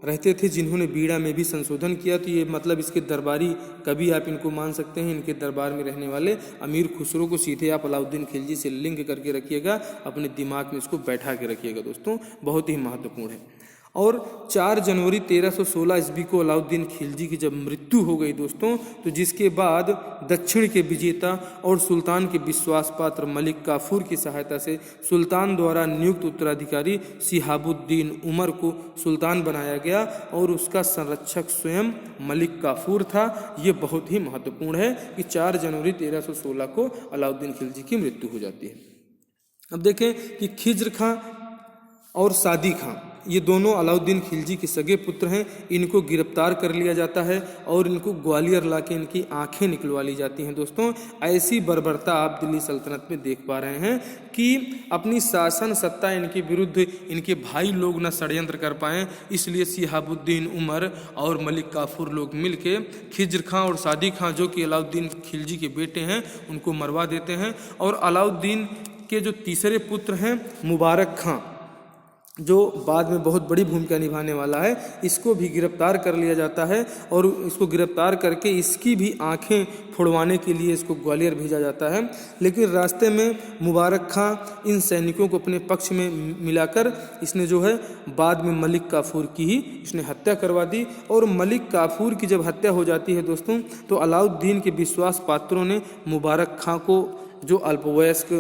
रहते थे, जिन्होंने बीड़ा में भी संशोधन किया। तो ये मतलब इसके दरबारी कवि आप इनको मान सकते हैं। इनके दरबार में रहने वाले अमीर खुसरो को सीधे आप अलाउद्दीन खिलजी से लिंक करके रखिएगा, अपने दिमाग में इसको बैठा के रखिएगा दोस्तों, बहुत ही महत्वपूर्ण है। और 4 जनवरी 1316 ईस्वी को अलाउद्दीन खिलजी की जब मृत्यु हो गई दोस्तों, तो जिसके बाद दक्षिण के विजेता और सुल्तान के विश्वास पात्र मलिक काफूर की सहायता से सुल्तान द्वारा नियुक्त उत्तराधिकारी शिहाबुद्दीन उमर को सुल्तान बनाया गया और उसका संरक्षक स्वयं मलिक काफूर था। ये बहुत ही महत्वपूर्ण है कि 4 जनवरी 1316 को अलाउद्दीन खिलजी की मृत्यु हो जाती है। अब देखें कि खिज्र खां और सादी खां, ये दोनों अलाउद्दीन खिलजी के सगे पुत्र हैं। इनको गिरफ्तार कर लिया जाता है और इनको ग्वालियर लाके इनकी आंखें निकलवा ली जाती हैं दोस्तों। ऐसी बर्बरता आप दिल्ली सल्तनत में देख पा रहे हैं कि अपनी शासन सत्ता इनके विरुद्ध इनके भाई लोग न षड्यंत्र कर पाएँ, इसलिए शिहाबुद्दीन उमर और मलिक काफूर लोग मिलके खिज्र खां और सादी खां, जो कि अलाउद्दीन खिलजी के बेटे हैं, उनको मरवा देते हैं। और अलाउद्दीन के जो तीसरे पुत्र हैं मुबारक खां, जो बाद में बहुत बड़ी भूमिका निभाने वाला है, इसको भी गिरफ्तार कर लिया जाता है और इसको गिरफ्तार करके इसकी भी आंखें फोड़वाने के लिए इसको ग्वालियर भेजा जाता है। लेकिन रास्ते में मुबारक खां इन सैनिकों को अपने पक्ष में मिलाकर इसने जो है बाद में मलिक काफूर की ही इसने हत्या करवा दी। और मलिक काफूर की जब हत्या हो जाती है दोस्तों, तो अलाउद्दीन के विश्वास पात्रों ने मुबारक खां को, जो अल्पवयस्क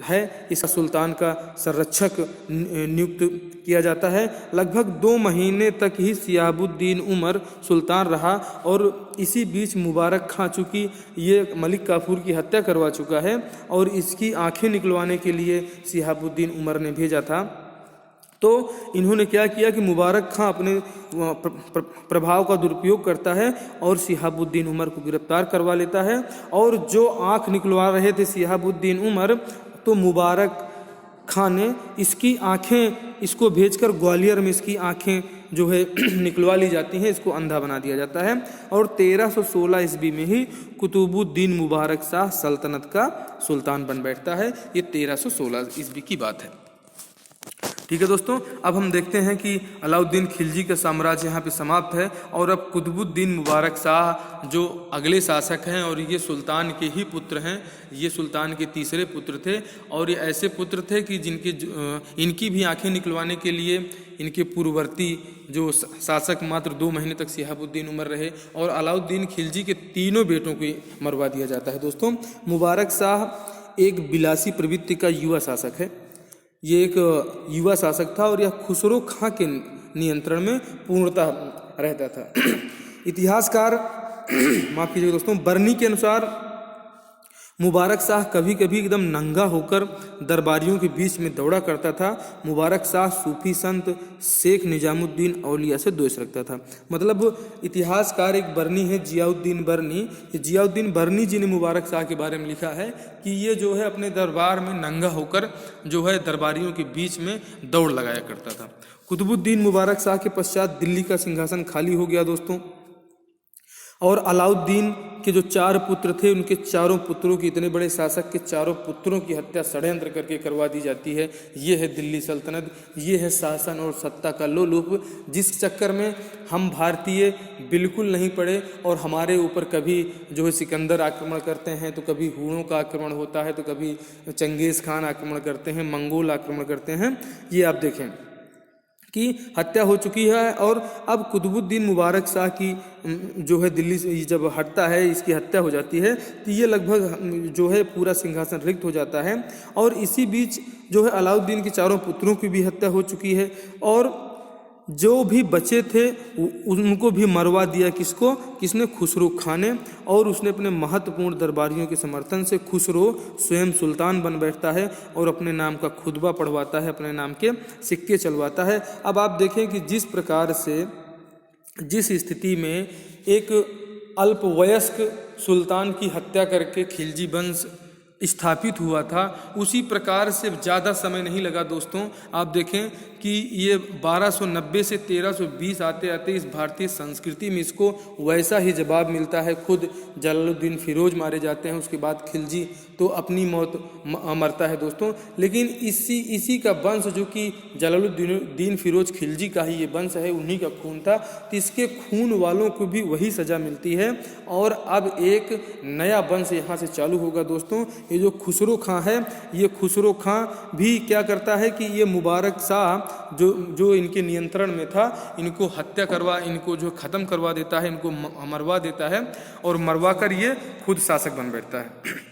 है, इसका सुल्तान का संरक्षक नियुक्त किया जाता है। लगभग 2 महीने तक ही शिहाबुद्दीन उमर सुल्तान रहा और इसी बीच मुबारक खां, चूँकि ये मलिक काफूर की हत्या करवा चुका है और इसकी आंखें निकलवाने के लिए शिहाबुद्दीन उमर ने भेजा था, तो इन्होंने क्या किया कि मुबारक खां अपने प्रभाव का दुरुपयोग करता है और शिहाबुद्दीन उमर को गिरफ्तार करवा लेता है। और जो आंख निकलवा रहे थे शिहाबुद्दीन उमर, तो मुबारक खां ने इसकी आंखें, इसको भेजकर ग्वालियर में इसकी आंखें जो है निकलवा ली जाती हैं, इसको अंधा बना दिया जाता है। और 1316 ईस्वी में ही कुतुबुद्दीन मुबारक शाह सल्तनत का सुल्तान बन बैठता है। ये 1316 ईस्वी की बात है। ठीक है दोस्तों, अब हम देखते हैं कि अलाउद्दीन खिलजी का साम्राज्य यहाँ पे समाप्त है और अब कुतुबुद्दीन मुबारक शाह जो अगले शासक हैं और ये सुल्तान के ही पुत्र हैं, ये सुल्तान के तीसरे पुत्र थे और ये ऐसे पुत्र थे कि इनकी भी आंखें निकलवाने के लिए इनके पूर्ववर्ती जो शासक मात्र 2 महीने तक शिहाबुद्दीन उमर रहे और अलाउद्दीन खिलजी के तीनों बेटों को मरवा दिया जाता है। दोस्तों, मुबारक शाह एक विलासी प्रवृत्ति का युवा शासक है। ये एक युवा शासक था और यह खुसरो खां के नियंत्रण में पूर्णतः रहता था। इतिहासकार माफ कीजिएगा दोस्तों, बर्नी के अनुसार मुबारक शाह कभी कभी एकदम नंगा होकर दरबारियों के बीच में दौड़ा करता था। मुबारक शाह सूफी संत शेख निजामुद्दीन औलिया से द्वेष रखता था। मतलब इतिहासकार एक बर्नी है जियाउद्दीन बर्नी, जियाउद्दीन बर्नी जी ने मुबारक शाह के बारे में लिखा है कि ये जो है अपने दरबार में नंगा होकर जो है दरबारियों के बीच में दौड़ लगाया करता था। कुतुबुद्दीन मुबारक शाह के पश्चात दिल्ली का सिंहासन खाली हो गया दोस्तों, और अलाउद्दीन के जो 4 पुत्र थे उनके चारों पुत्रों की, इतने बड़े शासक के चारों पुत्रों की हत्या षड्यंत्र करके करवा दी जाती है। ये है दिल्ली सल्तनत, ये है शासन और सत्ता का लोलुप, जिस चक्कर में हम भारतीय बिल्कुल नहीं पड़े और हमारे ऊपर कभी जो है सिकंदर आक्रमण करते हैं, तो कभी हुणों का आक्रमण होता है, तो कभी चंगेज़ खान आक्रमण करते हैं, मंगोल आक्रमण करते हैं। ये आप देखें की हत्या हो चुकी है। और अब कुतुबुद्दीन मुबारक शाह की जो है दिल्ली से जब हटता है, इसकी हत्या हो जाती है, तो ये लगभग जो है पूरा सिंहासन रिक्त हो जाता है। और इसी बीच जो है अलाउद्दीन के चारों पुत्रों की भी हत्या हो चुकी है और जो भी बचे थे उनको भी मरवा दिया। किसने? खुसरो खां ने। और उसने अपने महत्वपूर्ण दरबारियों के समर्थन से खुसरो स्वयं सुल्तान बन बैठता है और अपने नाम का खुतबा पढ़वाता है, अपने नाम के सिक्के चलवाता है। अब आप देखें कि जिस प्रकार से जिस स्थिति में एक अल्पवयस्क सुल्तान की हत्या करके खिलजी वंश स्थापित हुआ था, उसी प्रकार से ज़्यादा समय नहीं लगा दोस्तों। आप देखें कि ये 1290 से 1320 आते आते इस भारतीय संस्कृति में इसको वैसा ही जवाब मिलता है। खुद जलालुद्दीन फिरोज मारे जाते हैं, उसके बाद खिलजी तो अपनी मौत मरता है दोस्तों। लेकिन इसी का वंश जो कि जलालुद्दीन फिरोज खिलजी का ही ये वंश है, उन्हीं का खून था, तो इसके खून वालों को भी वही सज़ा मिलती है। और अब एक नया वंश यहाँ से चालू होगा दोस्तों। ये जो खुसरो खां है, ये खुसरो खां भी क्या करता है कि ये मुबारक शाह जो इनके नियंत्रण में था, इनको इनको जो ख़त्म करवा देता है, इनको मरवा देता है और मरवा कर ये खुद शासक बन बैठता है।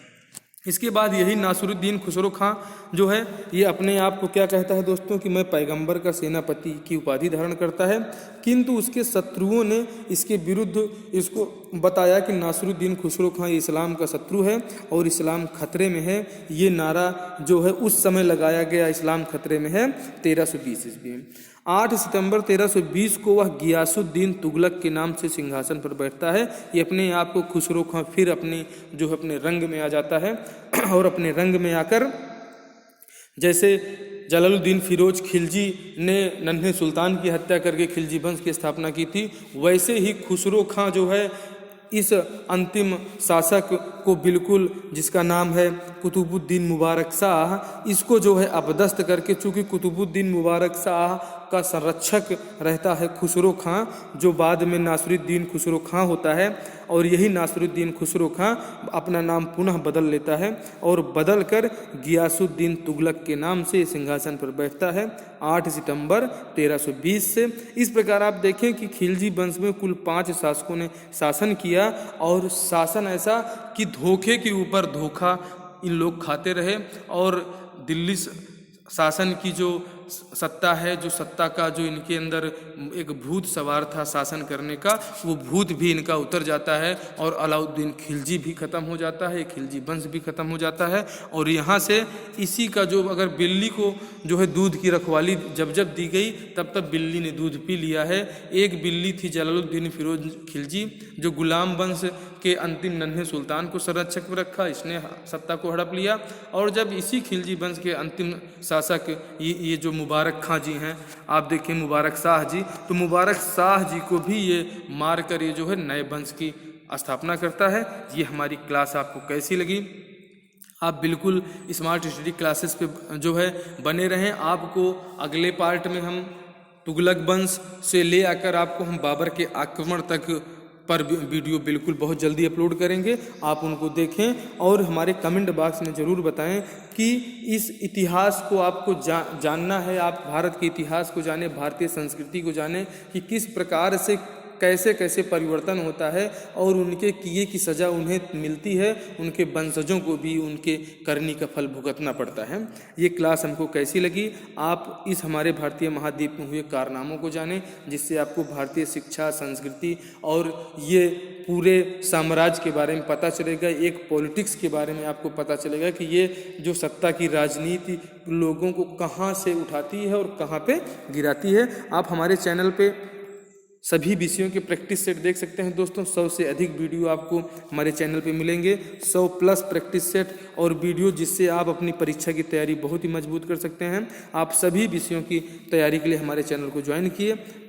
इसके बाद यही नासिरुद्दीन खुसरो खां जो है, ये अपने आप को क्या कहता है दोस्तों कि मैं पैगंबर का सेनापति की उपाधि धारण करता है। किंतु उसके शत्रुओं ने इसके विरुद्ध इसको बताया कि नासिरुद्दीन खुसरो खां ये इस्लाम का शत्रु है और इस्लाम खतरे में है। ये नारा जो है उस समय लगाया गया, इस्लाम खतरे में है, 1320 ईस्वी में। 8 सितंबर 1320 को वह गियासुद्दीन तुगलक के नाम से सिंहासन पर बैठता है। ये अपने आप को खुसरो खां फिर अपने रंग में आ जाता है और अपने रंग में आकर जैसे जलालुद्दीन फिरोज खिलजी ने नन्हे सुल्तान की हत्या करके खिलजी वंश की स्थापना की थी, वैसे ही खुसरो खां जो है इस अंतिम शासक को बिल्कुल, जिसका नाम है कुतुबुद्दीन मुबारक शाह, इसको जो है अपदस्थ करके, चूँकि कुतुबुद्दीन मुबारक शाह का संरक्षक रहता है खुसरो खां, जो बाद में नासिरुद्दीन खुसरो खां होता है। और यही नासिरुद्दीन खुसरो खां अपना नाम पुनः बदल लेता है और बदल कर गियासुद्दीन तुगलक के नाम से सिंहासन पर बैठता है 8 सितंबर 1320 से। इस प्रकार आप देखें कि खिलजी वंश में कुल 5 शासकों ने शासन किया और शासन ऐसा कि धोखे के ऊपर धोखा इन लोग खाते रहे। और दिल्ली शासन की जो सत्ता है, जो सत्ता का जो इनके अंदर एक भूत सवार था शासन करने का, वो भूत भी इनका उतर जाता है और अलाउद्दीन खिलजी भी ख़त्म हो जाता है, खिलजी वंश भी ख़त्म हो जाता है। और यहाँ से इसी का जो अगर बिल्ली को जो है दूध की रखवाली जब जब दी गई तब तब बिल्ली ने दूध पी लिया है। एक बिल्ली थी जलालुद्दीन फिरोज खिलजी, जो गुलाम वंश के अंतिम नन्हे सुल्तान को संरक्षक में रखा, इसने सत्ता को हड़प लिया। और जब इसी खिलजी वंश के अंतिम शासक ये जो मुबारक खां जी हैं, आप देखिए मुबारक शाह जी, तो मुबारक शाह जी को भी ये मार कर ये जो है नए वंश की स्थापना करता है। ये हमारी क्लास आपको कैसी लगी? आप बिल्कुल स्मार्ट स्टडी क्लासेस पे जो है बने रहें। आपको अगले पार्ट में हम तुगलक वंश से ले आकर आपको हम बाबर के आक्रमण तक पर वीडियो बिल्कुल बहुत जल्दी अपलोड करेंगे। आप उनको देखें और हमारे कमेंट बॉक्स में ज़रूर बताएं कि इस इतिहास को आपको जानना है, आप भारत के इतिहास को जानें, भारतीय संस्कृति को जानें कि किस प्रकार से कैसे कैसे परिवर्तन होता है और उनके किए की सज़ा उन्हें मिलती है, उनके वंशजों को भी उनके करनी का फल भुगतना पड़ता है। ये क्लास हमको कैसी लगी? आप इस हमारे भारतीय महाद्वीप में हुए कारनामों को जानें, जिससे आपको भारतीय शिक्षा, संस्कृति और ये पूरे साम्राज्य के बारे में पता चलेगा। एक पॉलिटिक्स के बारे में आपको पता चलेगा कि ये जो सत्ता की राजनीति लोगों को कहाँ से उठाती है और कहाँ पे गिराती है। आप हमारे चैनल पे सभी विषयों के प्रैक्टिस सेट देख सकते हैं दोस्तों। 100 से अधिक वीडियो आपको हमारे चैनल पे मिलेंगे, 100+ प्रैक्टिस सेट और वीडियो, जिससे आप अपनी परीक्षा की तैयारी बहुत ही मजबूत कर सकते हैं। आप सभी विषयों की तैयारी के लिए हमारे चैनल को ज्वाइन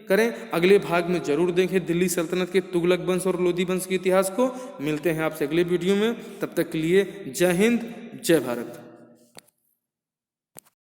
करें। अगले भाग में जरूर देखें दिल्ली सल्तनत के तुगलक वंश और लोदी वंश के इतिहास को। मिलते हैं आपसे अगले वीडियो में, तब तक के लिए जय हिंद, जय भारत।